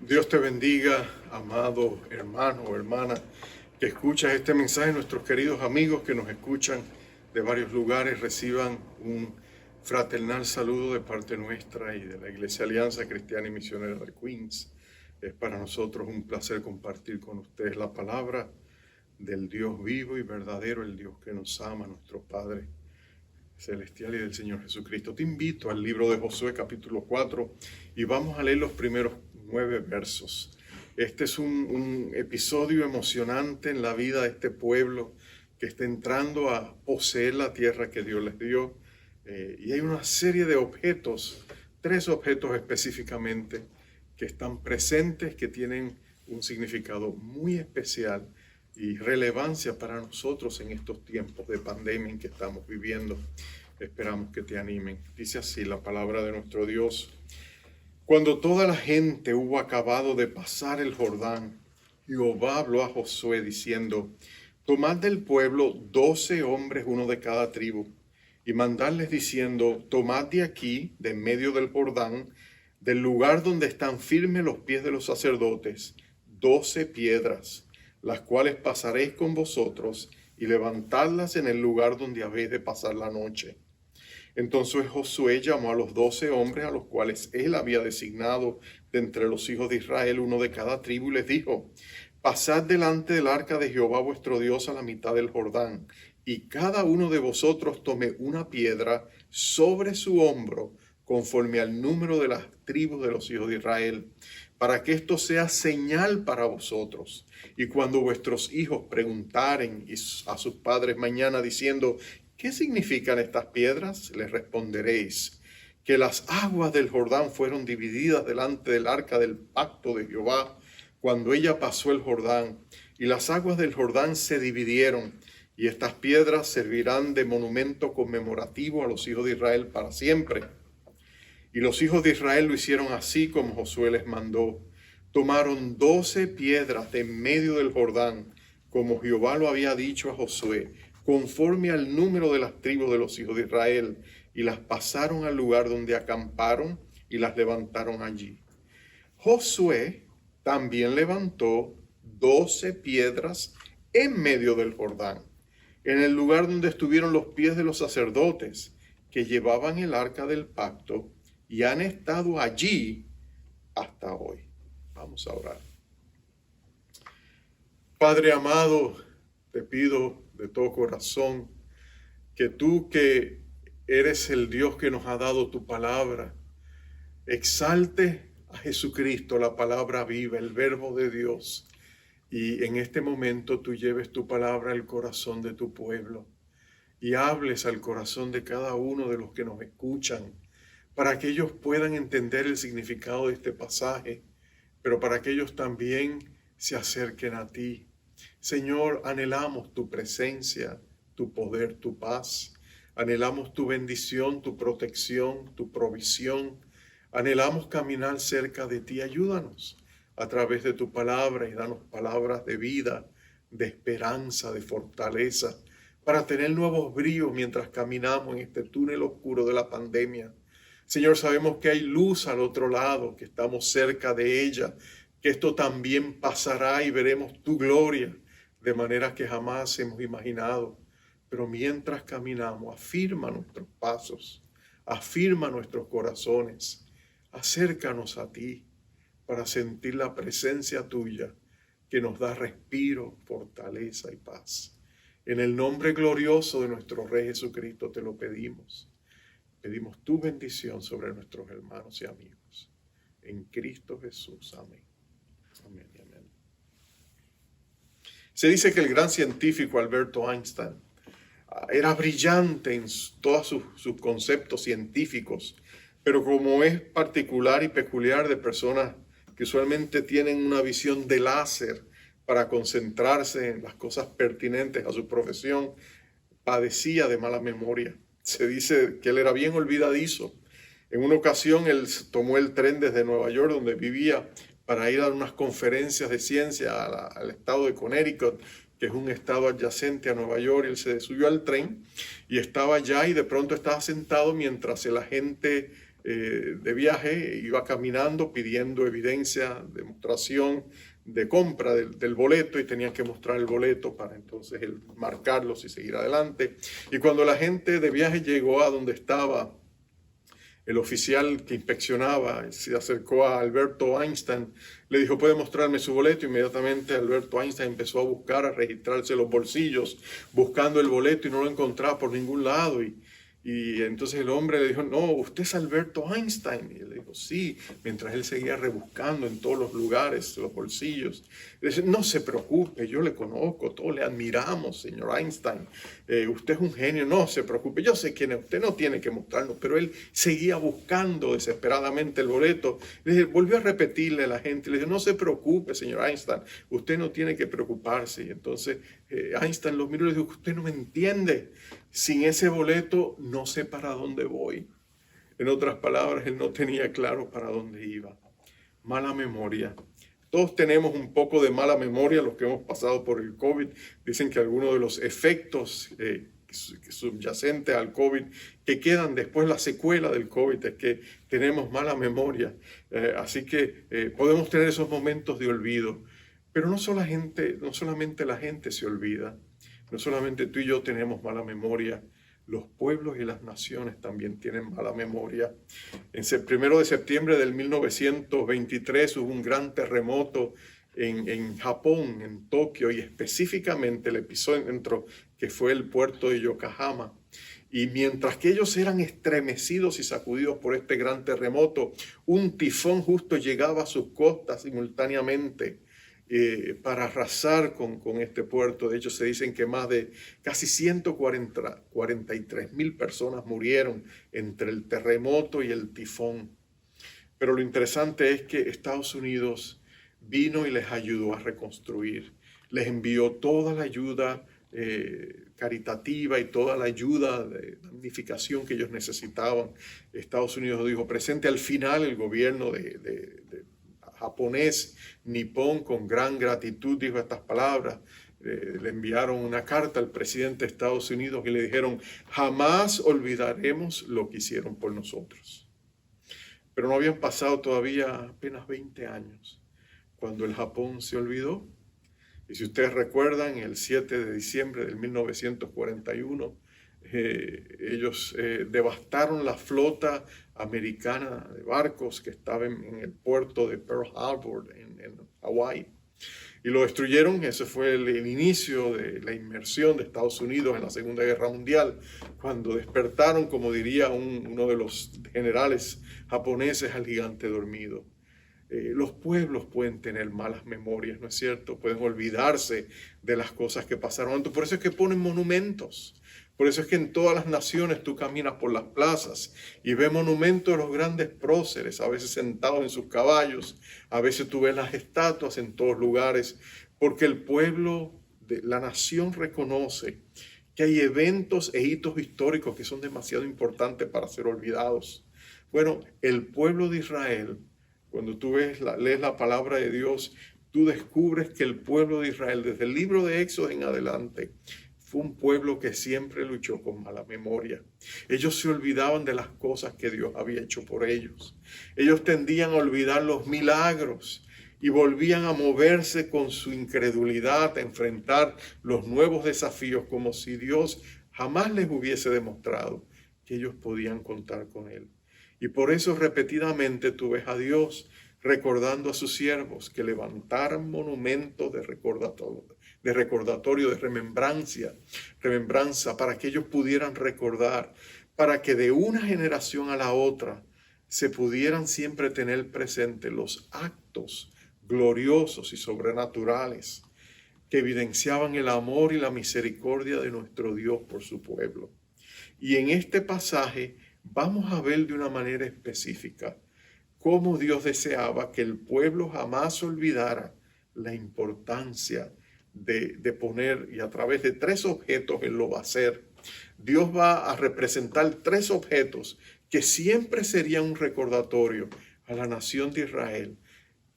Dios te bendiga, amado hermano o hermana, que escuchas este mensaje. Nuestros queridos amigos que nos escuchan de varios lugares reciban un fraternal saludo de parte nuestra y de la Iglesia Alianza Cristiana y Misionera de Queens. Es para nosotros un placer compartir con ustedes la palabra del Dios vivo y verdadero, el Dios que nos ama, nuestro Padre Celestial y del Señor Jesucristo. Te invito al libro de Josué capítulo 4 y vamos a leer los primeros 9 versos. Este es un episodio emocionante en la vida de este pueblo que está entrando a poseer la tierra que Dios les dio. Y hay una serie de objetos, 3 objetos específicamente, que están presentes, que tienen un significado muy especial y relevancia para nosotros en estos tiempos de pandemia en que estamos viviendo. Esperamos que te animen. Dice así la palabra de nuestro Dios. Cuando toda la gente hubo acabado de pasar el Jordán, Jehová habló a Josué diciendo: tomad del pueblo 12 hombres, uno de cada tribu, y mandadles diciendo: tomad de aquí, de en medio del Jordán, del lugar donde están firmes los pies de los sacerdotes, 12 piedras, las cuales pasaréis con vosotros, y levantadlas en el lugar donde habéis de pasar la noche. Entonces Josué llamó a los 12 hombres a los cuales él había designado de entre los hijos de Israel, uno de cada tribu, y les dijo: pasad delante del arca de Jehová vuestro Dios a la mitad del Jordán, y cada uno de vosotros tome una piedra sobre su hombro, conforme al número de las tribus de los hijos de Israel, para que esto sea señal para vosotros. Y cuando vuestros hijos preguntaren a sus padres mañana diciendo: ¿qué significan estas piedras?, les responderéis: que las aguas del Jordán fueron divididas delante del arca del pacto de Jehová cuando ella pasó el Jordán, y las aguas del Jordán se dividieron, y estas piedras servirán de monumento conmemorativo a los hijos de Israel para siempre. Y los hijos de Israel lo hicieron así como Josué les mandó. Tomaron 12 piedras de en medio del Jordán, como Jehová lo había dicho a Josué, conforme al número de las tribus de los hijos de Israel, y las pasaron al lugar donde acamparon y las levantaron allí. Josué también levantó 12 piedras en medio del Jordán, en el lugar donde estuvieron los pies de los sacerdotes que llevaban el arca del pacto, y han estado allí hasta hoy. Vamos a orar. Padre amado, te pido de todo corazón que tú, que eres el Dios que nos ha dado tu palabra, exalte a Jesucristo, la palabra viva, el verbo de Dios, y en este momento tú lleves tu palabra al corazón de tu pueblo y hables al corazón de cada uno de los que nos escuchan, para que ellos puedan entender el significado de este pasaje, pero para que ellos también se acerquen a ti. Señor, anhelamos tu presencia, tu poder, tu paz. Anhelamos tu bendición, tu protección, tu provisión. Anhelamos caminar cerca de ti. Ayúdanos a través de tu palabra y danos palabras de vida, de esperanza, de fortaleza, para tener nuevos bríos mientras caminamos en este túnel oscuro de la pandemia. Señor, sabemos que hay luz al otro lado, que estamos cerca de ella, que esto también pasará y veremos tu gloria de manera que jamás hemos imaginado. Pero mientras caminamos, afirma nuestros pasos, afirma nuestros corazones, acércanos a ti para sentir la presencia tuya que nos da respiro, fortaleza y paz. En el nombre glorioso de nuestro Rey Jesucristo te lo pedimos. Pedimos tu bendición sobre nuestros hermanos y amigos. En Cristo Jesús. Amén. Amén y amén. Se dice que el gran científico Alberto Einstein era brillante en todos sus conceptos científicos, pero como es particular y peculiar de personas que usualmente tienen una visión de láser para concentrarse en las cosas pertinentes a su profesión, padecía de mala memoria. Se dice que él era bien olvidadizo. En una ocasión él tomó el tren desde Nueva York, donde vivía, para ir a unas conferencias de ciencia al estado de Connecticut, que es un estado adyacente a Nueva York. Él se subió al tren y estaba allá, y de pronto estaba sentado mientras el agente de viaje, iba caminando pidiendo evidencia, demostración de compra del boleto, y tenían que mostrar el boleto para entonces marcarlos y seguir adelante. Y cuando la gente de viaje llegó a donde estaba el oficial que inspeccionaba, se acercó a Alberto Einstein, le dijo: ¿puede mostrarme su boleto? Inmediatamente Alberto Einstein empezó a buscar, a registrarse los bolsillos, buscando el boleto, y no lo encontraba por ningún lado. Y entonces el hombre le dijo: no, usted es Alberto Einstein. Y él le dijo: sí, mientras él seguía rebuscando en todos los lugares, los bolsillos. Le dice: no se preocupe, yo le conozco, todos le admiramos, señor Einstein. Usted es un genio, no se preocupe, yo sé quién es usted, no tiene que mostrarnos. Pero él seguía buscando desesperadamente el boleto. Volvió a repetirle a la gente, le dijo: no se preocupe, señor Einstein, usted no tiene que preocuparse. Y entonces Einstein lo miró y le dijo: usted no me entiende. Sin ese boleto no sé para dónde voy. En otras palabras, él no tenía claro para dónde iba. Mala memoria. Todos tenemos un poco de mala memoria, los que hemos pasado por el COVID. Dicen que algunos de los efectos subyacentes al COVID que quedan después, la secuela del COVID, es que tenemos mala memoria. Así que podemos tener esos momentos de olvido. Pero no solamente la gente se olvida. No solamente tú y yo tenemos mala memoria, los pueblos y las naciones también tienen mala memoria. En el 1 de septiembre del 1923 hubo un gran terremoto en Japón, en Tokio, y específicamente el epicentro que fue el puerto de Yokohama. Y mientras que ellos eran estremecidos y sacudidos por este gran terremoto, un tifón justo llegaba a sus costas simultáneamente, para arrasar con este puerto. De hecho, se dicen que más de casi 143,000 personas murieron entre el terremoto y el tifón. Pero lo interesante es que Estados Unidos vino y les ayudó a reconstruir. Les envió toda la ayuda caritativa y toda la ayuda de damnificación que ellos necesitaban. Estados Unidos dijo presente. Al final, el gobierno japonés, nipón, con gran gratitud dijo estas palabras. Le enviaron una carta al presidente de Estados Unidos y le dijeron: jamás olvidaremos lo que hicieron por nosotros. Pero no habían pasado todavía apenas 20 años cuando el Japón se olvidó. Y si ustedes recuerdan, el 7 de diciembre de 1941, ellos devastaron la flota americana de barcos que estaba en el puerto de Pearl Harbor en Hawái, y lo destruyeron. Ese fue el inicio de la inmersión de Estados Unidos en la Segunda Guerra Mundial, cuando despertaron, como diría uno de los generales japoneses, al gigante dormido. Los pueblos pueden tener malas memorias, ¿no es cierto? Pueden olvidarse de las cosas que pasaron antes. Por eso es que ponen monumentos. Por eso es que en todas las naciones tú caminas por las plazas y ves monumentos de los grandes próceres, a veces sentados en sus caballos, a veces tú ves las estatuas en todos lugares, porque el pueblo, la nación, reconoce que hay eventos e hitos históricos que son demasiado importantes para ser olvidados. Bueno, el pueblo de Israel, cuando tú lees la palabra de Dios, tú descubres que el pueblo de Israel, desde el libro de Éxodo en adelante, fue un pueblo que siempre luchó con mala memoria. Ellos se olvidaban de las cosas que Dios había hecho por ellos. Ellos tendían a olvidar los milagros y volvían a moverse con su incredulidad, a enfrentar los nuevos desafíos como si Dios jamás les hubiese demostrado que ellos podían contar con Él. Y por eso repetidamente tú ves a Dios recordando a sus siervos que levantaran monumentos de recordatorio, de remembranza, para que ellos pudieran recordar, para que de una generación a la otra se pudieran siempre tener presente los actos gloriosos y sobrenaturales que evidenciaban el amor y la misericordia de nuestro Dios por su pueblo. Y en este pasaje vamos a ver de una manera específica cómo Dios deseaba que el pueblo jamás olvidara la importancia de poner, y a través de 3 objetos Él lo va a hacer. Dios va a representar 3 objetos que siempre serían un recordatorio a la nación de Israel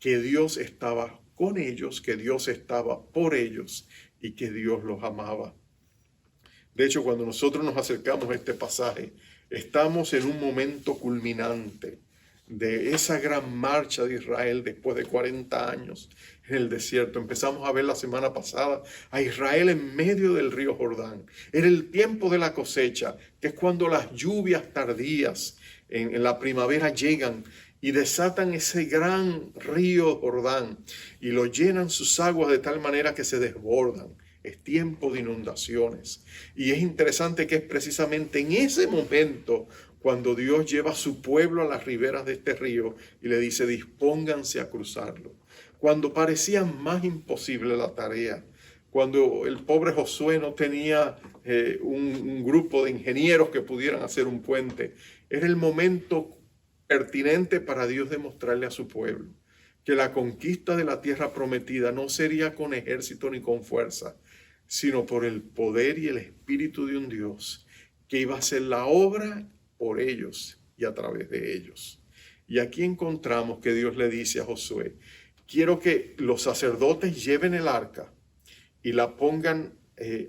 que Dios estaba con ellos, que Dios estaba por ellos y que Dios los amaba. De hecho, cuando nosotros nos acercamos a este pasaje, Estamos en un momento culminante de esa gran marcha de Israel después de 40 años en el desierto. Empezamos a ver la semana pasada a Israel en medio del río Jordán. Era el tiempo de la cosecha, que es cuando las lluvias tardías en la primavera llegan y desatan ese gran río Jordán y lo llenan sus aguas de tal manera que se desbordan. Es tiempo de inundaciones. Y es interesante que es precisamente en ese momento cuando Dios lleva a su pueblo a las riberas de este río y le dice, dispónganse a cruzarlo. Cuando parecía más imposible la tarea, cuando el pobre Josué no tenía un grupo de ingenieros que pudieran hacer un puente, era el momento pertinente para Dios demostrarle a su pueblo que la conquista de la tierra prometida no sería con ejército ni con fuerza, sino por el poder y el espíritu de un Dios que iba a hacer la obra por ellos y a través de ellos. Y aquí encontramos que Dios le dice a Josué, quiero que los sacerdotes lleven el arca y la pongan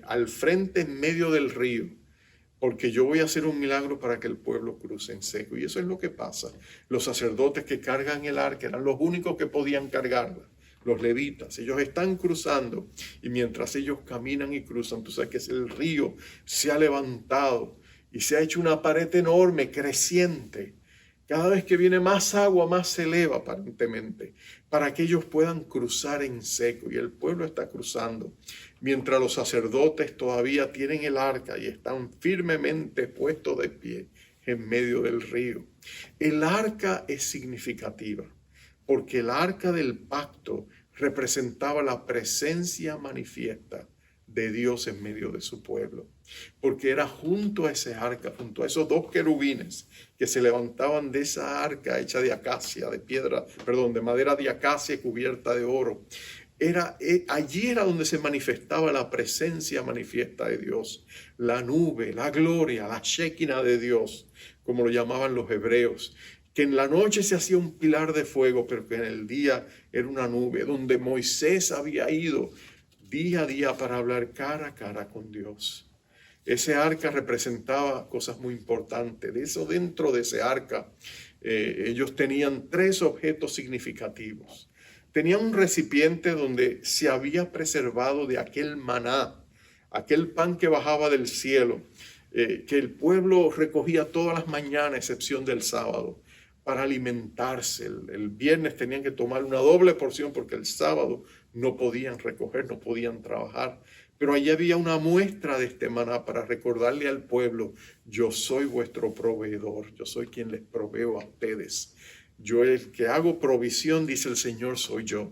al frente en medio del río, porque yo voy a hacer un milagro para que el pueblo cruce en seco. Y eso es lo que pasa. Los sacerdotes que cargan el arca eran los únicos que podían cargarla. Los levitas, ellos están cruzando y mientras ellos caminan y cruzan, tú sabes que el río se ha levantado y se ha hecho una pared enorme, creciente. Cada vez que viene más agua, más se eleva aparentemente, para que ellos puedan cruzar en seco. Y el pueblo está cruzando, mientras los sacerdotes todavía tienen el arca y están firmemente puestos de pie en medio del río. El arca es significativa, porque el arca del pacto representaba la presencia manifiesta de Dios en medio de su pueblo, porque era junto a ese arca, junto a esos dos querubines que se levantaban de esa arca hecha de acacia, de madera de acacia cubierta de oro. Allí era donde se manifestaba la presencia manifiesta de Dios, la nube, la gloria, la Shekinah de Dios, como lo llamaban los hebreos, que en la noche se hacía un pilar de fuego, pero que en el día era una nube, donde Moisés había ido día a día para hablar cara a cara con Dios. Ese arca representaba cosas muy importantes. De eso, dentro de ese arca, ellos tenían 3 objetos significativos. Tenían un recipiente donde se había preservado de aquel maná, aquel pan que bajaba del cielo, que el pueblo recogía todas las mañanas, a excepción del sábado, para alimentarse. El viernes tenían que tomar una doble porción porque el sábado no podían recoger, no podían trabajar. Pero allí había una muestra de este maná para recordarle al pueblo, yo soy vuestro proveedor, yo soy quien les proveo a ustedes. Yo el que hago provisión, dice el Señor, soy yo.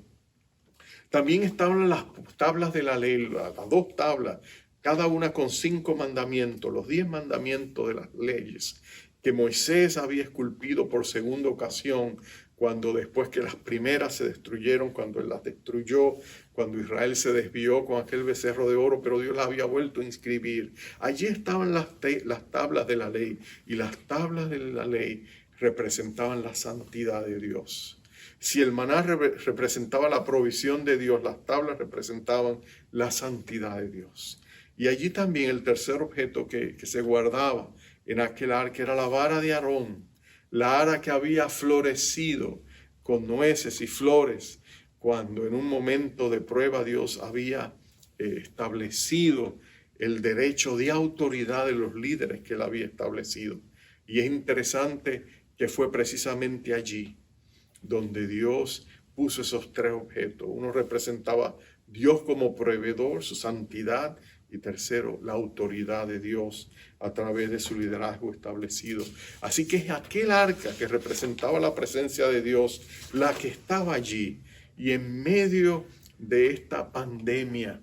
También estaban las tablas de la ley, las 2 tablas, cada una con 5 mandamientos, los 10 mandamientos de las leyes que Moisés había esculpido por segunda ocasión, cuando después que las primeras se destruyeron, cuando él las destruyó, cuando Israel se desvió con aquel becerro de oro, pero Dios las había vuelto a inscribir. Allí estaban las tablas de la ley, y las tablas de la ley representaban la santidad de Dios. Si el maná representaba la provisión de Dios, las tablas representaban la santidad de Dios. Y allí también el tercer objeto que se guardaba en aquel arca era la vara de Aarón, la vara que había florecido con nueces y flores, cuando en un momento de prueba Dios había establecido el derecho de autoridad de los líderes que él había establecido. Y es interesante que fue precisamente allí donde Dios puso esos 3 objetos. Uno representaba Dios como proveedor, su santidad, y tercero, la autoridad de Dios a través de su liderazgo establecido. Así que es aquel arca que representaba la presencia de Dios, la que estaba allí. Y en medio de esta pandemia,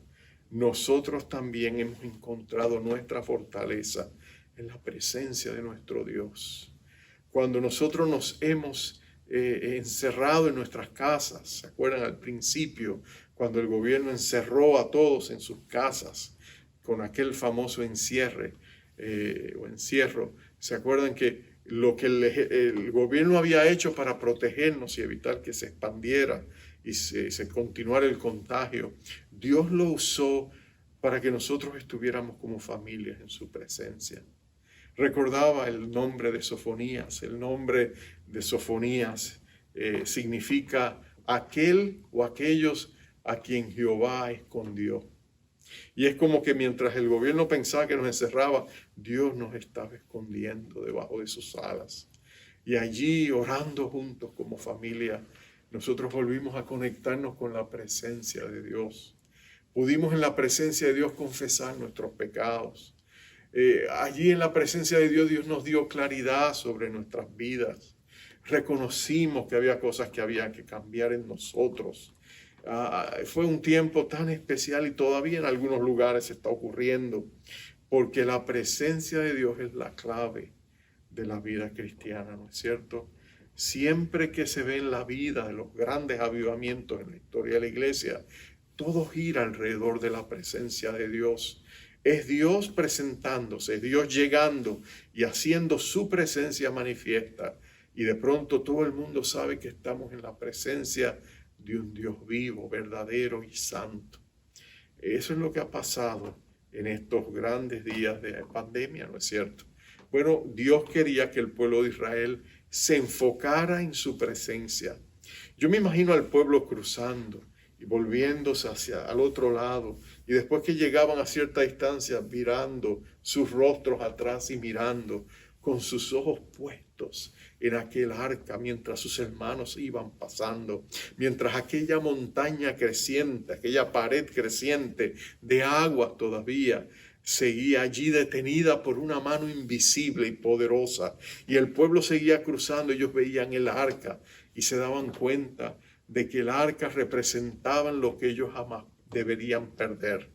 nosotros también hemos encontrado nuestra fortaleza en la presencia de nuestro Dios. Cuando nosotros nos hemos encerrado en nuestras casas, ¿se acuerdan al principio? Cuando el gobierno encerró a todos en sus casas con aquel famoso encierro, ¿se acuerdan que lo que el gobierno había hecho para protegernos y evitar que se expandiera y se continuara el contagio, Dios lo usó para que nosotros estuviéramos como familias en su presencia, Recordaba el nombre de Sofonías. El nombre de Sofonías significa aquel o aquellos a quien Jehová escondió. Y es como que mientras el gobierno pensaba que nos encerraba, Dios nos estaba escondiendo debajo de sus alas. Y allí, orando juntos como familia, nosotros volvimos a conectarnos con la presencia de Dios. Pudimos en la presencia de Dios confesar nuestros pecados. Allí en la presencia de Dios, Dios nos dio claridad sobre nuestras vidas. Reconocimos que había cosas que había que cambiar en nosotros. Fue un tiempo tan especial y todavía en algunos lugares está ocurriendo, porque la presencia de Dios es la clave de la vida cristiana, ¿no es cierto? Siempre que se ve en la vida de los grandes avivamientos en la historia de la iglesia, todo gira alrededor de la presencia de Dios. Es Dios presentándose, es Dios llegando y haciendo su presencia manifiesta. Y de pronto todo el mundo sabe que estamos en la presencia de un Dios vivo, verdadero y santo. Eso es lo que ha pasado en estos grandes días de pandemia, ¿no es cierto? Bueno, Dios quería que el pueblo de Israel se enfocara en su presencia. Yo me imagino al pueblo cruzando y volviéndose hacia al otro lado, y después que llegaban a cierta distancia, virando sus rostros atrás y mirando con sus ojos puestos en aquel arca mientras sus hermanos iban pasando, mientras aquella montaña creciente, aquella pared creciente de agua todavía seguía allí detenida por una mano invisible y poderosa, y el pueblo seguía cruzando. Ellos veían el arca y se daban cuenta de que el arca representaban lo que ellos jamás deberían perder: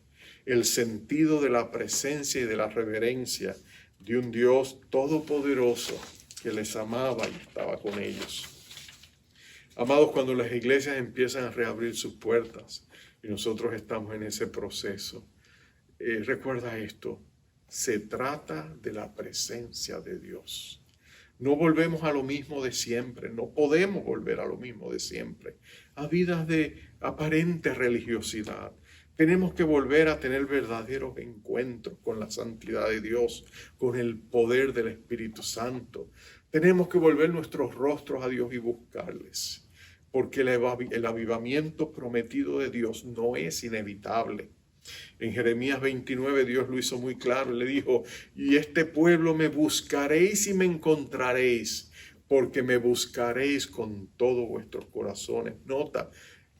el sentido de la presencia y de la reverencia de un Dios todopoderoso que les amaba y estaba con ellos. Amados, cuando las iglesias empiezan a reabrir sus puertas y nosotros estamos en ese proceso, recuerda esto: se trata de la presencia de Dios. No volvemos a lo mismo de siempre, no podemos volver a lo mismo de siempre, a vidas de aparente religiosidad. Tenemos que volver a tener verdaderos encuentros con la santidad de Dios, con el poder del Espíritu Santo. Tenemos que volver nuestros rostros a Dios y buscarles, porque el avivamiento prometido de Dios no es inevitable. En Jeremías 29 Dios lo hizo muy claro, le dijo: y este pueblo me buscaréis y me encontraréis, porque me buscaréis con todos vuestros corazones. Nota,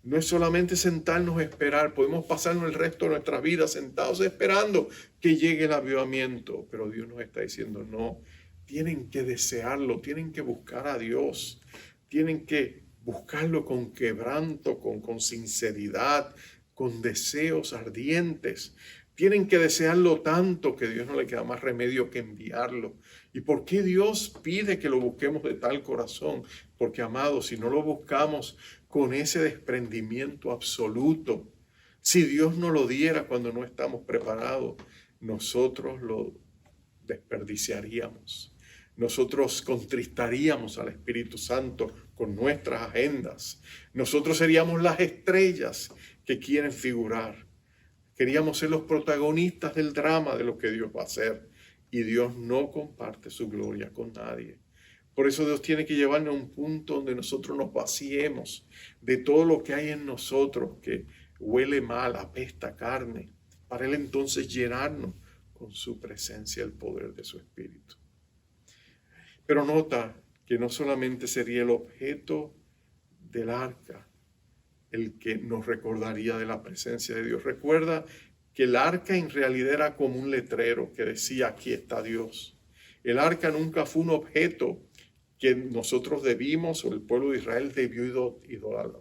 no es solamente sentarnos a esperar, podemos pasarnos el resto de nuestras vidas sentados esperando que llegue el avivamiento, pero Dios nos está diciendo: no, tienen que desearlo, tienen que buscar a Dios, tienen que buscarlo con quebranto, con sinceridad, con deseos ardientes. Tienen que desearlo tanto que a Dios no le queda más remedio que enviarlo. ¿Y por qué Dios pide que lo busquemos de tal corazón? Porque, amados, si no lo buscamos con ese desprendimiento absoluto, si Dios no lo diera cuando no estamos preparados, nosotros lo desperdiciaríamos. Nosotros contristaríamos al Espíritu Santo con nuestras agendas. Nosotros seríamos las estrellas que quieren figurar. Queríamos ser los protagonistas del drama de lo que Dios va a hacer. Y Dios no comparte su gloria con nadie. Por eso Dios tiene que llevarnos a un punto donde nosotros nos vaciemos de todo lo que hay en nosotros que huele mal, apesta carne, para Él entonces llenarnos con su presencia, el poder de su Espíritu. Pero nota que no solamente sería el objeto del arca el que nos recordaría de la presencia de Dios. Recuerda que el arca en realidad era como un letrero que decía: aquí está Dios. El arca nunca fue un objeto que nosotros debimos, o el pueblo de Israel debió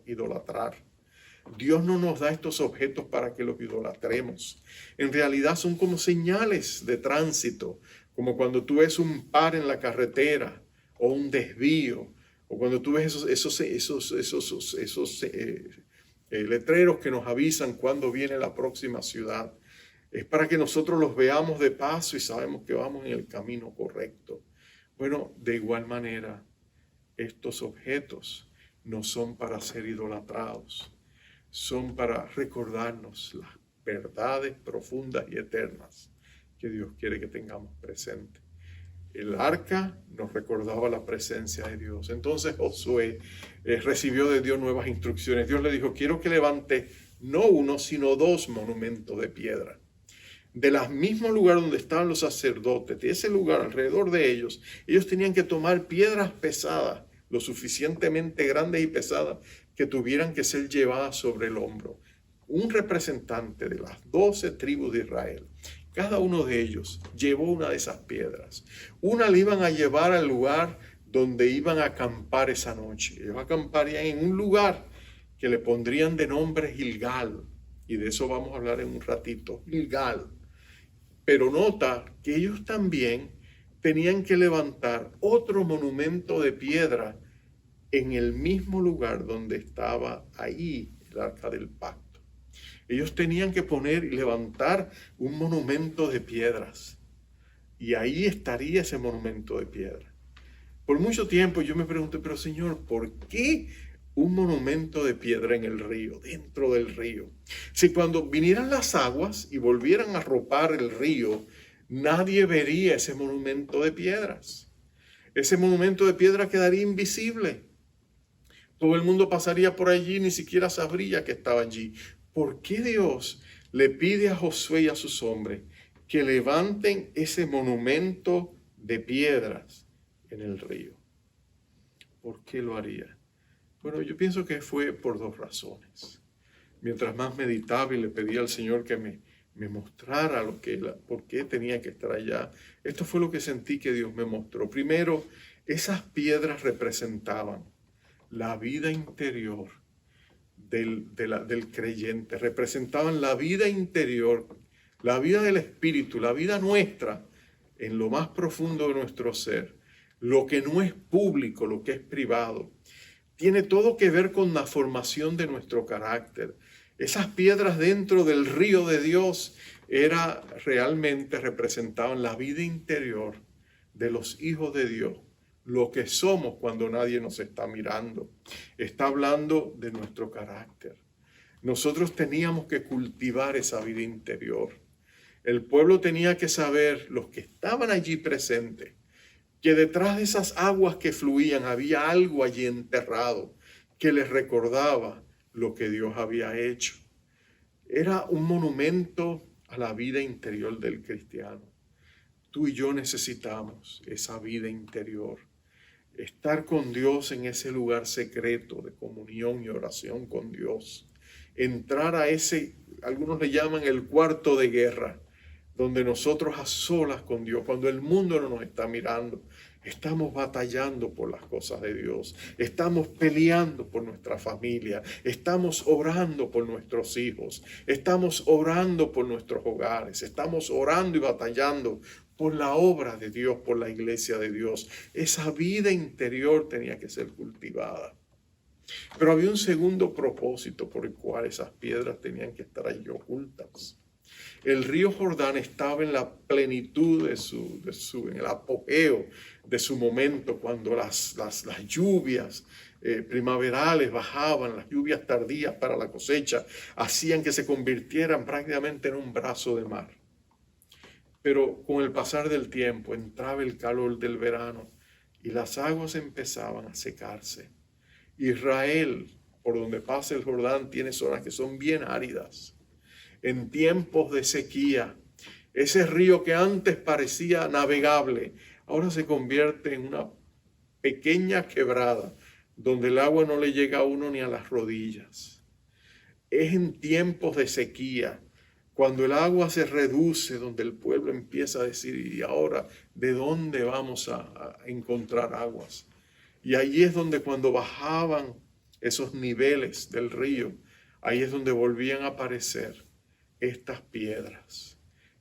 idolatrar. Dios no nos da estos objetos para que los idolatremos. En realidad son como señales de tránsito, como cuando tú ves un par en la carretera o un desvío, o cuando tú ves esos letreros que nos avisan cuando viene la próxima ciudad. Es para que nosotros los veamos de paso y sabemos que vamos en el camino correcto. Bueno, de igual manera, estos objetos no son para ser idolatrados, son para recordarnos las verdades profundas y eternas que Dios quiere que tengamos presentes. El arca nos recordaba la presencia de Dios. Entonces Josué recibió de Dios nuevas instrucciones. Dios le dijo, quiero que levante no uno, sino dos monumentos de piedra. Del mismo lugar donde estaban los sacerdotes, de ese lugar alrededor de ellos tenían que tomar piedras pesadas, lo suficientemente grandes y pesadas, que tuvieran que ser llevadas sobre el hombro. Un representante de las 12 tribus de Israel, cada uno de ellos llevó una de esas piedras. Una la iban a llevar al lugar donde iban a acampar esa noche. Ellos acamparían en un lugar que le pondrían de nombre Gilgal, y de eso vamos a hablar en un ratito, Gilgal. Pero nota que ellos también tenían que levantar otro monumento de piedra en el mismo lugar donde estaba ahí el arca del pacto. Ellos tenían que poner y levantar un monumento de piedras. Y ahí estaría ese monumento de piedra. Por mucho tiempo yo me pregunté, pero Señor, ¿por qué un monumento de piedra en el río, dentro del río? Si cuando vinieran las aguas y volvieran a arropar el río, nadie vería ese monumento de piedras. Ese monumento de piedra quedaría invisible. Todo el mundo pasaría por allí, ni siquiera sabría que estaba allí. ¿Por qué Dios le pide a Josué y a sus hombres que levanten ese monumento de piedras en el río? ¿Por qué lo haría? Bueno, yo pienso que fue por dos razones. Mientras más meditaba y le pedía al Señor que me mostrara por qué tenía que estar allá, esto fue lo que sentí que Dios me mostró. Primero, esas piedras representaban la vida interior del creyente, representaban la vida interior, la vida del espíritu, la vida nuestra en lo más profundo de nuestro ser, lo que no es público, lo que es privado. Tiene todo que ver con la formación de nuestro carácter. Esas piedras dentro del río de Dios realmente representaban la vida interior de los hijos de Dios, lo que somos cuando nadie nos está mirando. Está hablando de nuestro carácter. Nosotros teníamos que cultivar esa vida interior. El pueblo tenía que saber, los que estaban allí presentes, que detrás de esas aguas que fluían había algo allí enterrado que les recordaba lo que Dios había hecho. Era un monumento a la vida interior del cristiano. Tú y yo necesitamos esa vida interior. Estar con Dios en ese lugar secreto de comunión y oración con Dios. Entrar a ese, algunos le llaman el cuarto de guerra, donde nosotros a solas con Dios, cuando el mundo no nos está mirando, estamos batallando por las cosas de Dios, estamos peleando por nuestra familia, estamos orando por nuestros hijos, estamos orando por nuestros hogares, estamos orando y batallando por la obra de Dios, por la iglesia de Dios. Esa vida interior tenía que ser cultivada. Pero había un segundo propósito por el cual esas piedras tenían que estar allí ocultas. El río Jordán estaba en la plenitud en el apogeo de su momento, cuando las lluvias primaverales bajaban, las lluvias tardías para la cosecha, hacían que se convirtieran prácticamente en un brazo de mar. Pero con el pasar del tiempo entraba el calor del verano y las aguas empezaban a secarse. Israel, por donde pasa el Jordán, tiene zonas que son bien áridas. En tiempos de sequía, ese río que antes parecía navegable, ahora se convierte en una pequeña quebrada donde el agua no le llega a uno ni a las rodillas. Es en tiempos de sequía, cuando el agua se reduce, donde el pueblo empieza a decir, ¿y ahora de dónde vamos a encontrar aguas? Y ahí es donde, cuando bajaban esos niveles del río, ahí es donde volvían a aparecer estas piedras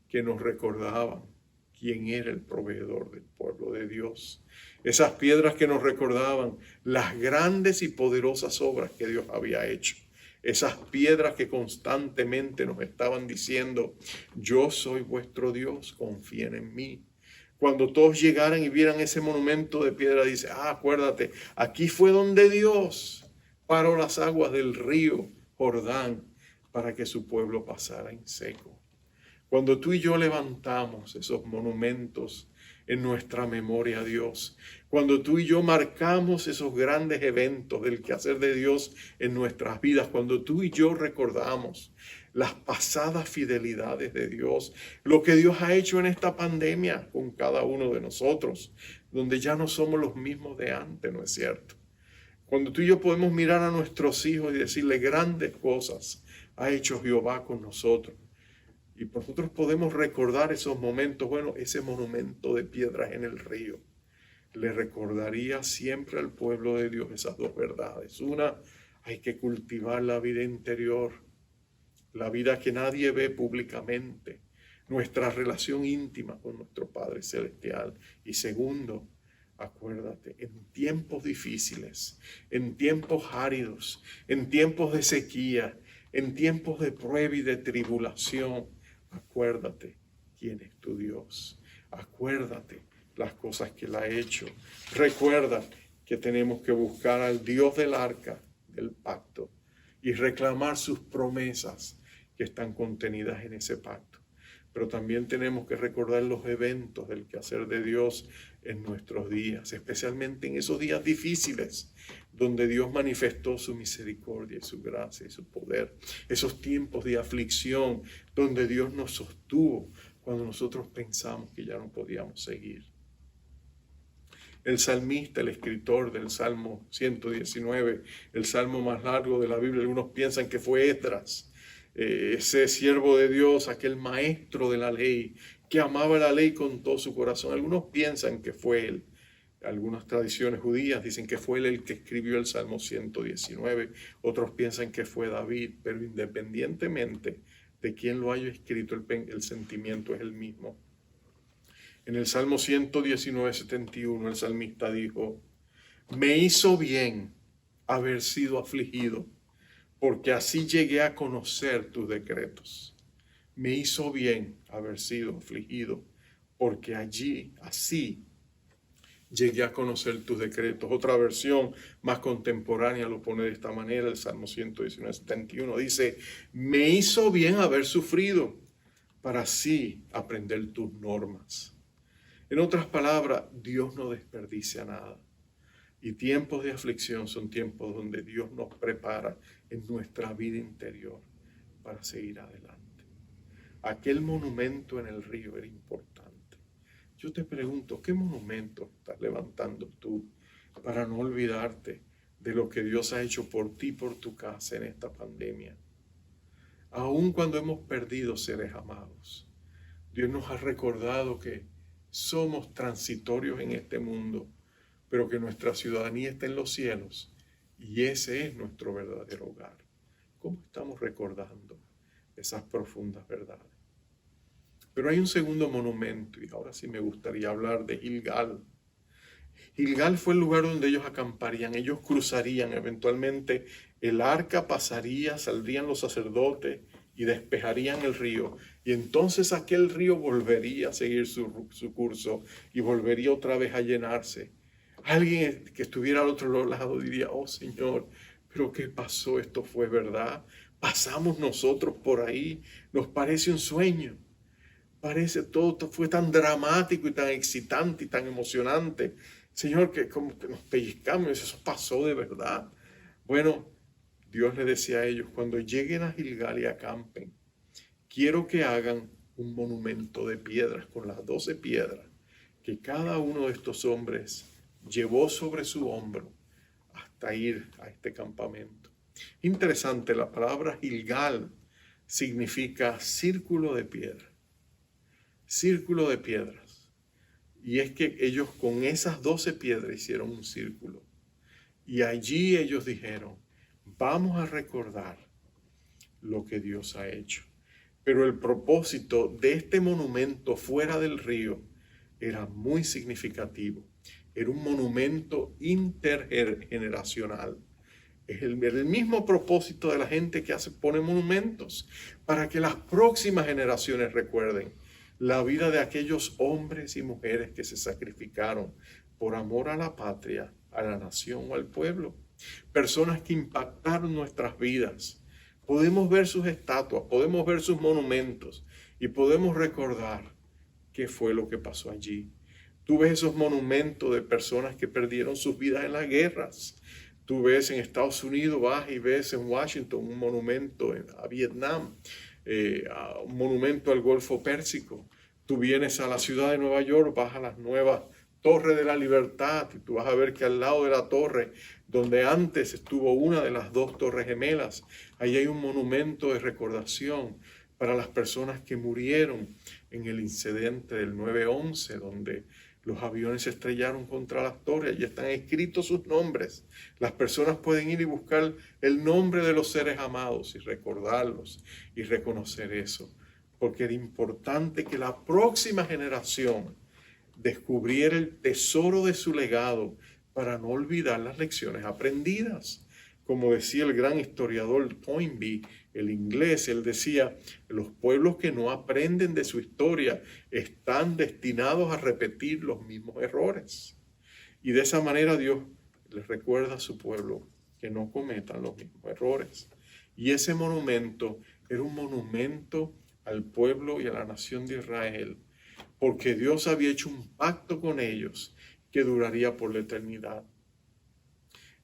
que nos recordaban quién era el proveedor del pueblo de Dios. Esas piedras que nos recordaban las grandes y poderosas obras que Dios había hecho. Esas piedras que constantemente nos estaban diciendo, yo soy vuestro Dios, confíen en mí. Cuando todos llegaran y vieran ese monumento de piedra, dice, acuérdate, aquí fue donde Dios paró las aguas del río Jordán para que su pueblo pasara en seco. Cuando tú y yo levantamos esos monumentos, en nuestra memoria a Dios. Cuando tú y yo marcamos esos grandes eventos del quehacer de Dios en nuestras vidas, cuando tú y yo recordamos las pasadas fidelidades de Dios, lo que Dios ha hecho en esta pandemia con cada uno de nosotros, donde ya no somos los mismos de antes, ¿no es cierto? Cuando tú y yo podemos mirar a nuestros hijos y decirle grandes cosas ha hecho Jehová con nosotros. Y nosotros podemos recordar esos momentos, bueno, ese monumento de piedras en el río le recordaría siempre al pueblo de Dios esas dos verdades. Una, hay que cultivar la vida interior, la vida que nadie ve públicamente, nuestra relación íntima con nuestro Padre Celestial. Y segundo, acuérdate, en tiempos difíciles, en tiempos áridos, en tiempos de sequía, en tiempos de prueba y de tribulación, acuérdate quién es tu Dios. Acuérdate las cosas que Él ha hecho. Recuerda que tenemos que buscar al Dios del arca, del pacto, y reclamar sus promesas que están contenidas en ese pacto. Pero también tenemos que recordar los eventos del quehacer de Dios en nuestros días, especialmente en esos días difíciles, donde Dios manifestó su misericordia y su gracia y su poder. Esos tiempos de aflicción, donde Dios nos sostuvo cuando nosotros pensamos que ya no podíamos seguir. El salmista, el escritor del Salmo 119, el salmo más largo de la Biblia, algunos piensan que fue Esdras, ese siervo de Dios, aquel maestro de la ley, que amaba la ley con todo su corazón. Algunos piensan que fue él. Algunas tradiciones judías dicen que fue él el que escribió el Salmo 119. Otros piensan que fue David, pero independientemente de quién lo haya escrito, el sentimiento es el mismo. En el Salmo 119, 71, el salmista dijo: me hizo bien haber sido afligido, porque así llegué a conocer tus decretos. Me hizo bien haber sido afligido, porque así llegué a conocer tus decretos. Otra versión más contemporánea lo pone de esta manera, el Salmo 119, 71, dice: me hizo bien haber sufrido, para así aprender tus normas. En otras palabras, Dios no desperdicia nada. Y tiempos de aflicción son tiempos donde Dios nos prepara en nuestra vida interior para seguir adelante. Aquel monumento en el río era importante. Yo te pregunto, ¿qué monumento estás levantando tú para no olvidarte de lo que Dios ha hecho por ti, por tu casa en esta pandemia? Aun cuando hemos perdido seres amados, Dios nos ha recordado que somos transitorios en este mundo, pero que nuestra ciudadanía está en los cielos y ese es nuestro verdadero hogar. ¿Cómo estamos recordando esas profundas verdades? Pero hay un segundo monumento y ahora sí me gustaría hablar de Gilgal. Gilgal fue el lugar donde ellos acamparían, ellos cruzarían, eventualmente el arca pasaría, saldrían los sacerdotes y despejarían el río. Y entonces aquel río volvería a seguir su curso y volvería otra vez a llenarse. Alguien que estuviera al otro lado diría: oh Señor, ¿pero qué pasó? ¿Esto fue verdad? ¿Pasamos nosotros por ahí? Nos parece un sueño. Parece todo fue tan dramático y tan excitante y tan emocionante. Señor, que como que nos pellizcamos, eso pasó de verdad. Bueno, Dios le decía a ellos: cuando lleguen a Gilgal y acampen, quiero que hagan un monumento de piedras con las 12 piedras que cada uno de estos hombres llevó sobre su hombro hasta ir a este campamento. Interesante, la palabra Gilgal significa círculo de piedra. Círculo de piedras. Y es que ellos con esas 12 piedras hicieron un círculo. Y allí ellos dijeron: vamos a recordar lo que Dios ha hecho. Pero el propósito de este monumento fuera del río era muy significativo. Era un monumento intergeneracional. Es el mismo propósito de la gente que pone monumentos, para que las próximas generaciones recuerden la vida de aquellos hombres y mujeres que se sacrificaron por amor a la patria, a la nación o al pueblo. Personas que impactaron nuestras vidas. Podemos ver sus estatuas, podemos ver sus monumentos y podemos recordar qué fue lo que pasó allí. Tú ves esos monumentos de personas que perdieron sus vidas en las guerras. Tú ves en Estados Unidos, vas y ves en Washington un monumento a Vietnam, un monumento al Golfo Pérsico. Tú vienes a la ciudad de Nueva York, vas a las nuevas Torres de la Libertad y tú vas a ver que al lado de la torre, donde antes estuvo una de las dos torres gemelas, ahí hay un monumento de recordación para las personas que murieron en el incidente del 9/11, donde los aviones se estrellaron contra las torres. Allí están escritos sus nombres. Las personas pueden ir y buscar el nombre de los seres amados y recordarlos y reconocer eso. Porque era importante que la próxima generación descubriera el tesoro de su legado para no olvidar las lecciones aprendidas. Como decía el gran historiador Toynbee, el inglés, él decía, los pueblos que no aprenden de su historia están destinados a repetir los mismos errores. Y de esa manera Dios les recuerda a su pueblo que no cometan los mismos errores. Y ese monumento era un monumento al pueblo y a la nación de Israel, porque Dios había hecho un pacto con ellos que duraría por la eternidad.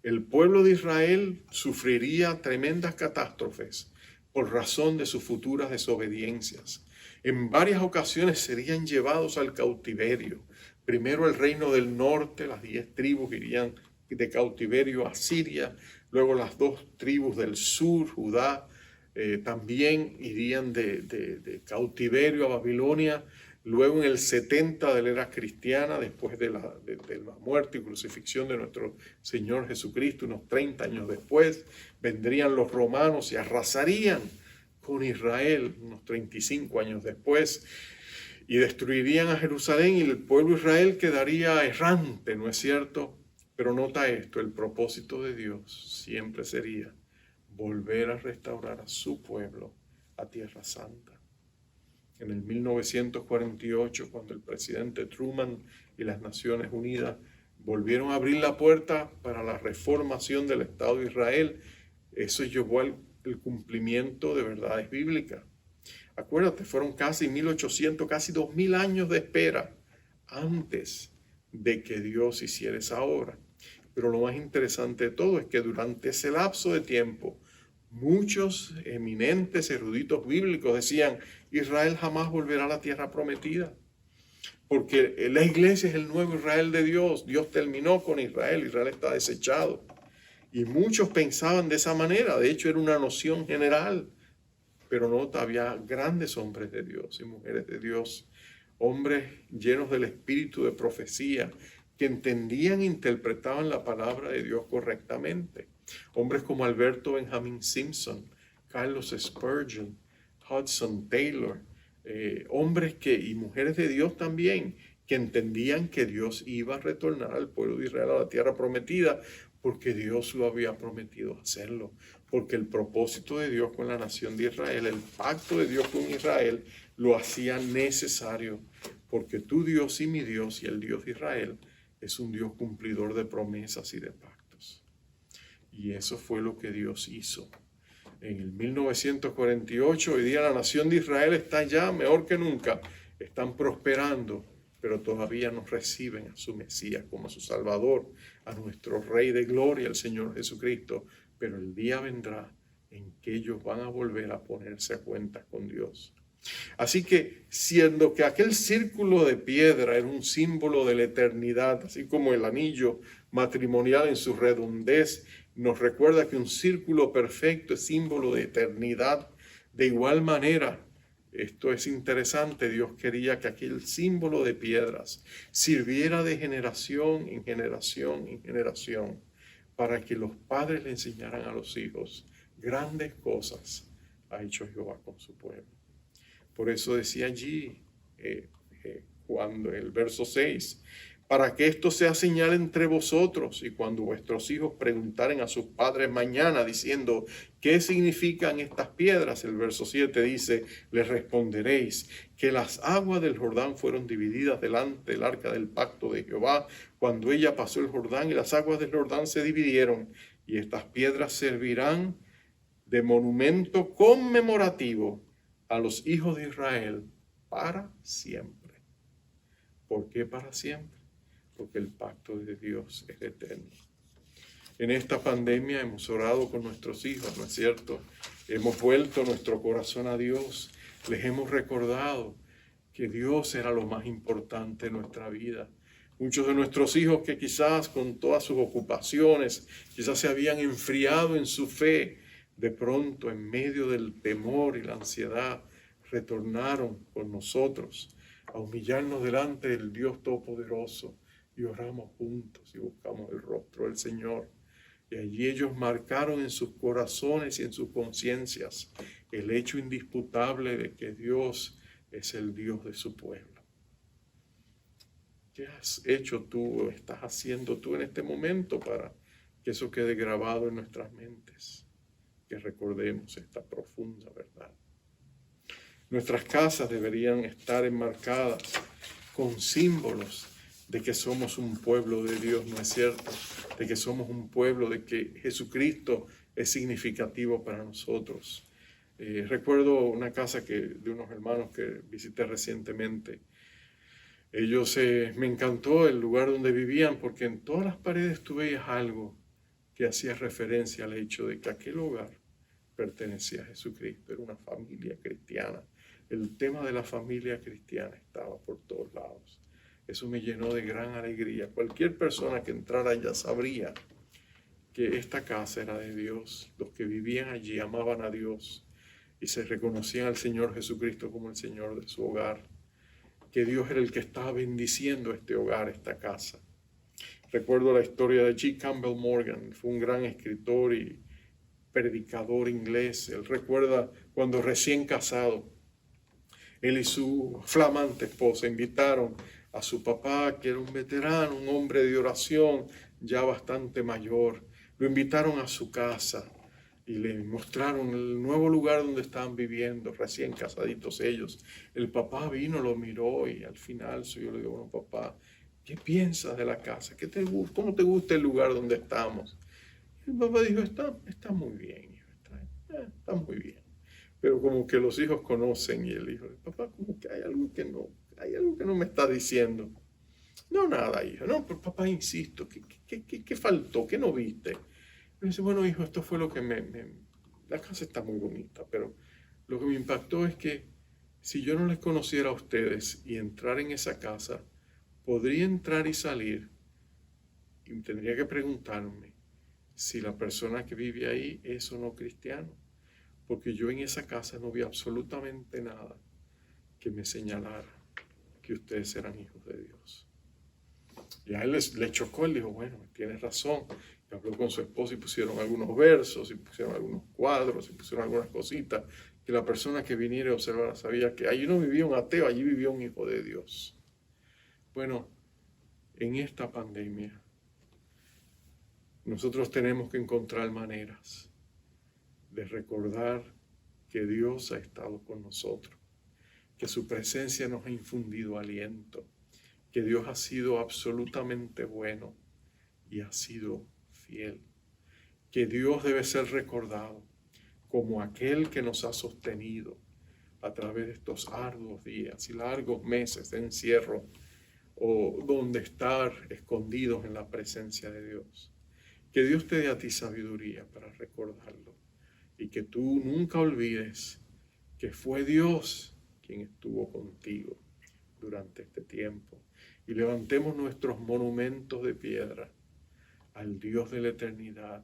El pueblo de Israel sufriría tremendas catástrofes por razón de sus futuras desobediencias. En varias ocasiones serían llevados al cautiverio. Primero el reino del norte, las 10 tribus irían de cautiverio a Siria. Luego las 2 tribus del sur, Judá, también irían de cautiverio a Babilonia. Luego en el 70 de la era cristiana, después de la muerte y crucifixión de nuestro Señor Jesucristo, unos 30 años después, vendrían los romanos y arrasarían con Israel unos 35 años después y destruirían a Jerusalén y el pueblo de Israel quedaría errante, ¿no es cierto? Pero nota esto, el propósito de Dios siempre sería volver a restaurar a su pueblo a Tierra Santa. En el 1948, cuando el presidente Truman y las Naciones Unidas volvieron a abrir la puerta para la reformación del Estado de Israel, eso llevó al cumplimiento de verdades bíblicas. Acuérdate, fueron casi 1800, casi 2000 años de espera antes de que Dios hiciera esa obra. Pero lo más interesante de todo es que durante ese lapso de tiempo, muchos eminentes eruditos bíblicos decían, Israel jamás volverá a la tierra prometida, porque la iglesia es el nuevo Israel de Dios. Dios terminó con Israel, Israel está desechado. Y muchos pensaban de esa manera, de hecho era una noción general, pero no, había grandes hombres de Dios y mujeres de Dios, hombres llenos del espíritu de profecía, que entendían e interpretaban la palabra de Dios correctamente. Hombres como Alberto Benjamin Simpson, Carlos Spurgeon, Hudson Taylor, hombres y mujeres de Dios también, que entendían que Dios iba a retornar al pueblo de Israel a la tierra prometida, porque Dios lo había prometido hacerlo, porque el propósito de Dios con la nación de Israel, el pacto de Dios con Israel, lo hacía necesario, porque tu Dios y mi Dios y el Dios de Israel es un Dios cumplidor de promesas y de pactos. Y eso fue lo que Dios hizo. En el 1948, hoy día la nación de Israel está ya mejor que nunca. Están prosperando, pero todavía no reciben a su Mesías como a su Salvador, a nuestro Rey de Gloria, el Señor Jesucristo. Pero el día vendrá en que ellos van a volver a ponerse a cuentas con Dios. Así que, siendo que aquel círculo de piedra era un símbolo de la eternidad, así como el anillo matrimonial en su redondez nos recuerda que un círculo perfecto es símbolo de eternidad, de igual manera, esto es interesante, Dios quería que aquel símbolo de piedras sirviera de generación en generación en generación, para que los padres le enseñaran a los hijos grandes cosas ha hecho Jehová con su pueblo. Por eso decía allí, cuando el verso 6, para que esto sea señal entre vosotros y cuando vuestros hijos preguntaren a sus padres mañana diciendo, ¿qué significan estas piedras? El verso 7 dice, les responderéis que las aguas del Jordán fueron divididas delante del arca del pacto de Jehová cuando ella pasó el Jordán y las aguas del Jordán se dividieron y estas piedras servirán de monumento conmemorativo a los hijos de Israel para siempre. ¿Por qué para siempre? Porque el pacto de Dios es eterno. En esta pandemia hemos orado con nuestros hijos, ¿no es cierto? Hemos vuelto nuestro corazón a Dios. Les hemos recordado que Dios era lo más importante en nuestra vida. Muchos de nuestros hijos que quizás con todas sus ocupaciones, quizás se habían enfriado en su fe, de pronto en medio del temor y la ansiedad, retornaron con nosotros a humillarnos delante del Dios Todopoderoso y oramos juntos y buscamos el rostro del Señor. Y allí ellos marcaron en sus corazones y en sus conciencias el hecho indisputable de que Dios es el Dios de su pueblo. ¿Qué has hecho tú o estás haciendo tú en este momento para que eso quede grabado en nuestras mentes? Que recordemos esta profunda verdad. Nuestras casas deberían estar enmarcadas con símbolos de que somos un pueblo de Dios, ¿no es cierto? De que somos un pueblo, de que Jesucristo es significativo para nosotros. Recuerdo una casa de unos hermanos que visité recientemente. Me encantó el lugar donde vivían porque en todas las paredes tú veías algo que hacía referencia al hecho de que aquel hogar pertenecía a Jesucristo, era una familia cristiana. El tema de la familia cristiana estaba por todos lados. Eso me llenó de gran alegría. Cualquier persona que entrara allá sabría que esta casa era de Dios. Los que vivían allí amaban a Dios y se reconocían al Señor Jesucristo como el Señor de su hogar. Que Dios era el que estaba bendiciendo este hogar, esta casa. Recuerdo la historia de G. Campbell Morgan. Fue un gran escritor y predicador inglés. Él recuerda cuando recién casado, él y su flamante esposa invitaron a su papá, que era un veterano, un hombre de oración, ya bastante mayor. Lo invitaron a su casa y le mostraron el nuevo lugar donde estaban viviendo, recién casaditos ellos. El papá vino, lo miró y al final yo le digo, bueno, papá, ¿qué piensas de la casa? ¿Cómo te gusta el lugar donde estamos? Y el papá dijo, está muy bien, hijo, está muy bien. Pero como que los hijos conocen y él dijo, papá, como que hay algo que no me está diciendo. No, nada, hijo. No, pero papá, insisto, ¿qué faltó? ¿Qué no viste? Y me dice, bueno, hijo, esto fue lo que la casa está muy bonita, pero lo que me impactó es que si yo no les conociera a ustedes y entrar en esa casa, podría entrar y salir y tendría que preguntarme si la persona que vive ahí es o no cristiano. Porque yo en esa casa no vi absolutamente nada que me señalara que ustedes eran hijos de Dios. Y a él le chocó, él dijo, bueno, tienes razón. Y habló con su esposa y pusieron algunos versos, y pusieron algunos cuadros, y pusieron algunas cositas, que la persona que viniera a observar sabía que allí no vivía un ateo, allí vivía un hijo de Dios. Bueno, en esta pandemia, nosotros tenemos que encontrar maneras de recordar que Dios ha estado con nosotros, que su presencia nos ha infundido aliento, que Dios ha sido absolutamente bueno y ha sido fiel, que Dios debe ser recordado como aquel que nos ha sostenido a través de estos arduos días y largos meses de encierro o donde estar escondidos en la presencia de Dios. Que Dios te dé a ti sabiduría para recordarlo. Y que tú nunca olvides que fue Dios quien estuvo contigo durante este tiempo. Y levantemos nuestros monumentos de piedra al Dios de la eternidad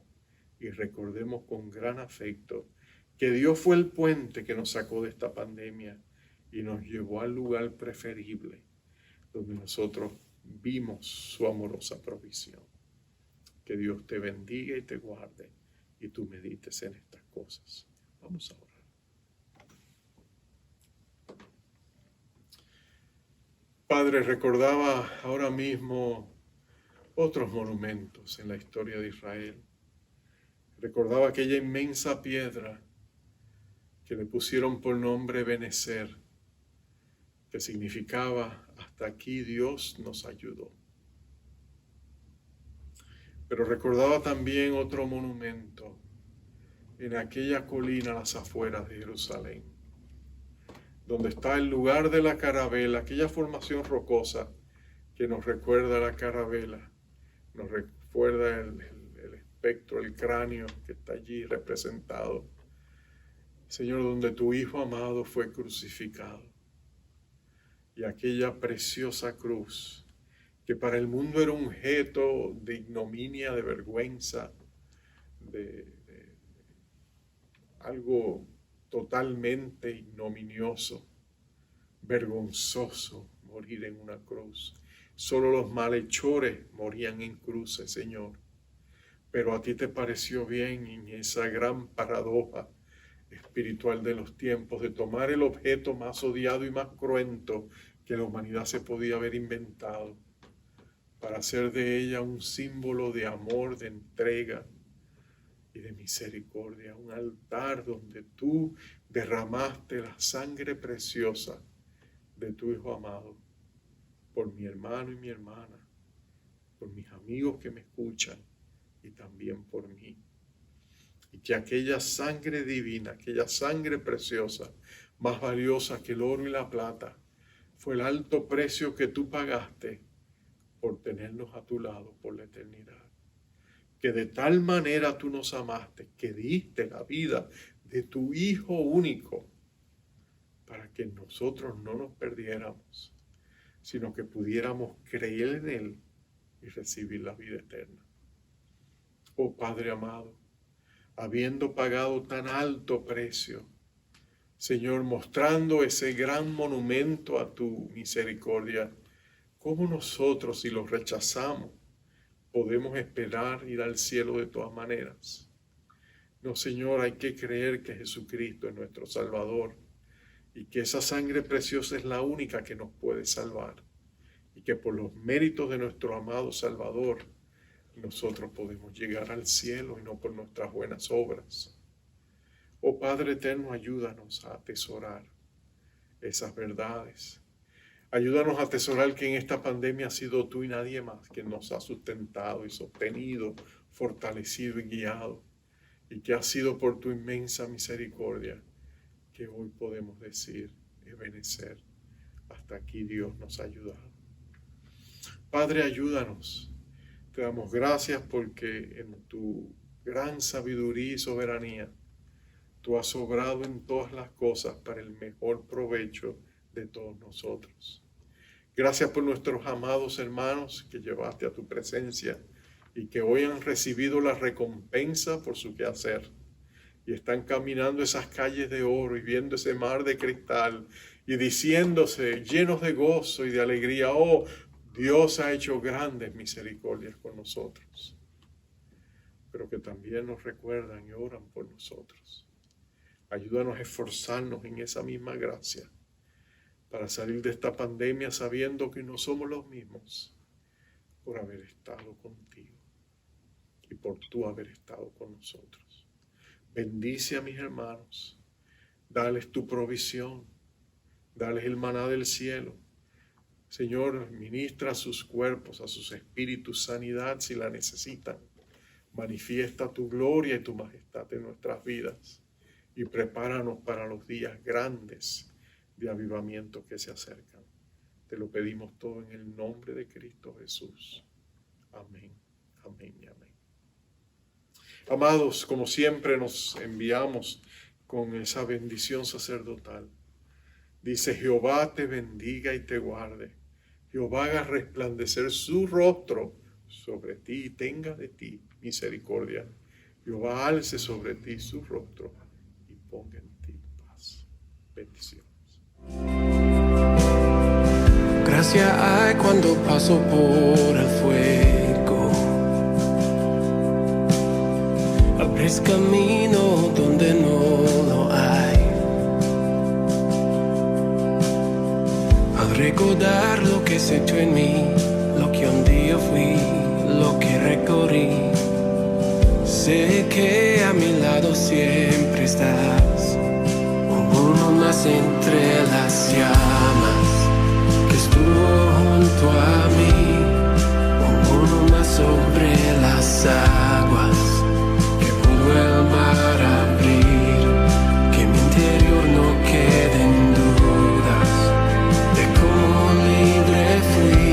y recordemos con gran afecto que Dios fue el puente que nos sacó de esta pandemia y nos llevó al lugar preferible donde nosotros vimos su amorosa provisión. Que Dios te bendiga y te guarde y tú medites en estas cosas. Vamos a orar. Padre, recordaba ahora mismo otros monumentos en la historia de Israel. Recordaba aquella inmensa piedra que le pusieron por nombre Benecer, que significaba hasta aquí Dios nos ayudó. Pero recordaba también otro monumento en aquella colina a las afueras de Jerusalén, donde está el lugar de la carabela, aquella formación rocosa que nos recuerda la carabela, nos recuerda el espectro, el cráneo que está allí representado. Señor, donde tu Hijo amado fue crucificado. Y aquella preciosa cruz, que para el mundo era un objeto de ignominia, de vergüenza, de algo totalmente ignominioso, vergonzoso, morir en una cruz. Solo los malhechores morían en cruces, Señor. Pero a ti te pareció bien en esa gran paradoja espiritual de los tiempos de tomar el objeto más odiado y más cruento que la humanidad se podía haber inventado para hacer de ella un símbolo de amor, de entrega y de misericordia, un altar donde tú derramaste la sangre preciosa de tu Hijo amado por mi hermano y mi hermana, por mis amigos que me escuchan y también por mí. Y que aquella sangre divina, aquella sangre preciosa, más valiosa que el oro y la plata, fue el alto precio que tú pagaste por tenernos a tu lado por la eternidad. Que de tal manera tú nos amaste, que diste la vida de tu Hijo único, para que nosotros no nos perdiéramos, sino que pudiéramos creer en Él y recibir la vida eterna. Oh Padre amado, habiendo pagado tan alto precio, Señor, mostrando ese gran monumento a tu misericordia, ¿cómo nosotros, si lo rechazamos, podemos esperar ir al cielo de todas maneras? No, Señor, hay que creer que Jesucristo es nuestro Salvador y que esa sangre preciosa es la única que nos puede salvar y que por los méritos de nuestro amado Salvador nosotros podemos llegar al cielo y no por nuestras buenas obras. Oh Padre eterno, ayúdanos a atesorar esas verdades. Ayúdanos a atesorar que en esta pandemia ha sido tú y nadie más quien nos ha sustentado y sostenido, fortalecido y guiado, y que ha sido por tu inmensa misericordia que hoy podemos decir, Ebenezer, hasta aquí Dios nos ha ayudado. Padre, ayúdanos. Te damos gracias porque en tu gran sabiduría y soberanía tú has obrado en todas las cosas para el mejor provecho de todos nosotros. Gracias por nuestros amados hermanos que llevaste a tu presencia y que hoy han recibido la recompensa por su quehacer y están caminando esas calles de oro y viendo ese mar de cristal y diciéndose llenos de gozo y de alegría, oh, Dios ha hecho grandes misericordias con nosotros, pero que también nos recuerdan y oran por nosotros. Ayúdanos a esforzarnos en esa misma gracia para salir de esta pandemia sabiendo que no somos los mismos por haber estado contigo y por tú haber estado con nosotros. Bendice a mis hermanos, dales tu provisión, dales el maná del cielo. Señor, ministra a sus cuerpos, a sus espíritus sanidad si la necesitan. Manifiesta tu gloria y tu majestad en nuestras vidas y prepáranos para los días grandes de avivamiento que se acercan. Te lo pedimos todo en el nombre de Cristo Jesús. Amén, amén y amén. Amados, como siempre nos enviamos con esa bendición sacerdotal. Dice, Jehová te bendiga y te guarde. Jehová haga resplandecer su rostro sobre ti y tenga de ti misericordia. Jehová alce sobre ti su rostro y ponga en ti paz. Bendiciones. Gracia hay cuando paso por el fuego. Abres camino donde no lo hay. Al recordar lo que has hecho en mí, lo que un día fui, lo que recorrí, sé que a mi lado siempre estás. Uno más entre las llamas que estuvo junto a mí, uno más sobre las aguas que pudo el mar abrir, que mi interior no queden dudas de cómo libre fui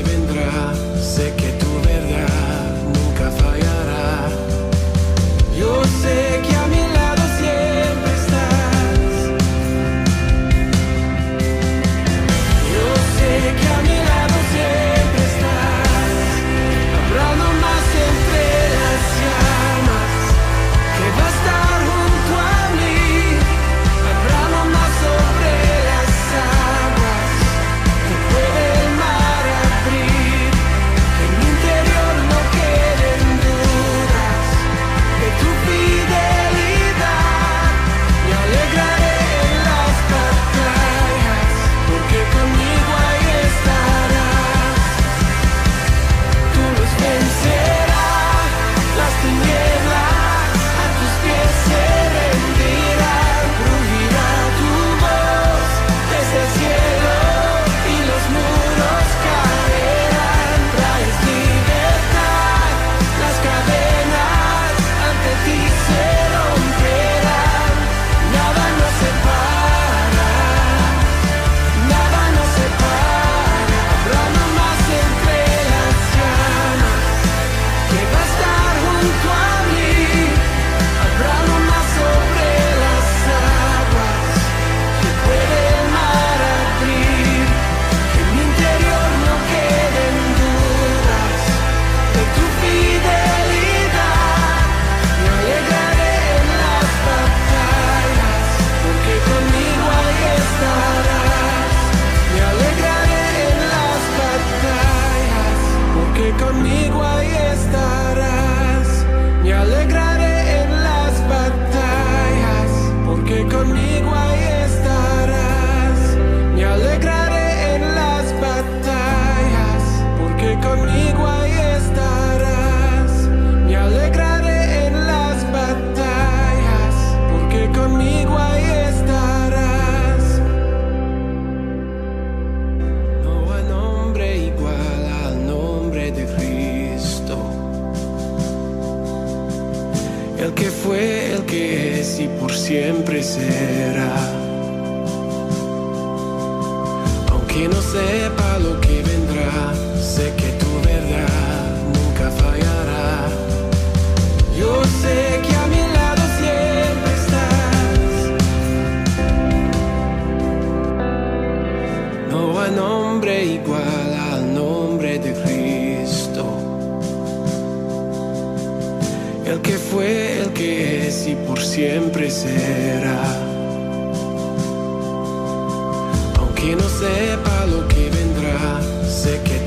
que vendrá, sé que tu verdad nunca fallará. Yo sé que a mi lado siempre estás. Yo sé que a mi lado siempre estás. Habrá nomás entre las llamas que va a estar junto a mí. Habrá nomás sobre las aguas que puede el mar abrir. En mi interior no queden dudas de tu fidelidad. Me alegraré en las batallas, porque conmigo ahí estarás. Tú los vencerás, las tinieblas a tus pies se rendirán. Rugirá tu voz desde el cielo y los muros caerán. Traes libertad, las cadenas ante ti se romperán. Nada nos separa, nada nos separa. Habrá nomás entre las llamas que va a estar junto a mí. Habrá nomás sobre las aguas que puede el mar abrir. En mi interior no queden dudas de tu fidelidad. Me alegraré en las batallas, porque conmigo ahí estarás. Me alegraré en las batallas, porque conmigo ahí estarás. Me alegraré en las batallas, porque conmigo ahí estarás. Me alegraré en las batallas, porque conmigo ahí estarás. Me alegraré en las batallas, porque conmigo ahí estarás. No hay nombre igual al nombre de Cristo. El que fue, el que es y por siempre será. Aunque no sepa lo que que vendrá, sé que tu verdad nunca fallará. Yo sé que a mi lado siempre estás. No hay nombre igual al nombre de Cristo. El que fue, el que es y por siempre será. Aunque no sepa lo que vendrá, sé que